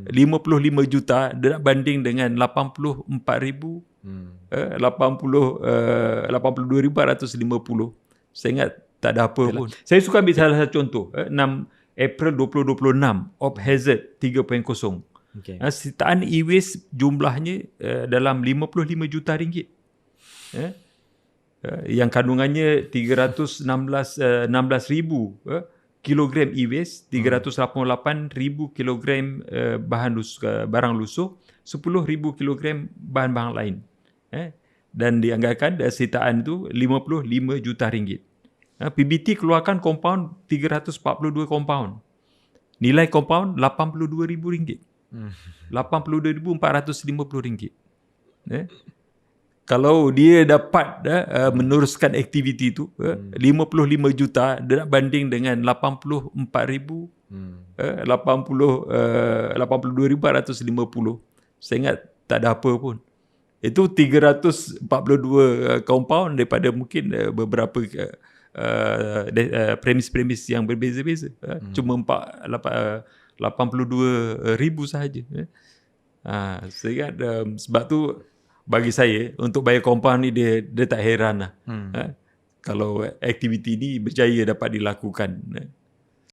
55 juta dia nak banding dengan 84,000 82,450. Saya ingat tak ada apa pun. Saya suka ambil salah satu contoh. 6 April 2026 Op Hazard 3.0. Sitaan e-waste jumlahnya dalam 55 juta ringgit. Yang kandungannya 316,000 kilogram e-waste, 388,000 kilogram barang lusuh, 10,000 kilogram bahan-bahan lain. Dan dianggarkan sitaan itu 55 juta ringgit. PBT keluarkan kompaun 342 kompaun. Nilai kompaun RM82,000. RM82,450. Kalau dia dapat meneruskan aktiviti itu 55 juta dia nak banding dengan 84,000 82,450. Saya ingat tak ada apa pun. Itu 342 compound daripada mungkin beberapa premis-premis yang berbeza-beza. Cuma 82,000 sahaja. Saya ingat sebab tu bagi saya untuk bayar compound ni dia tak heran lah. Kalau aktiviti ni berjaya dapat dilakukan.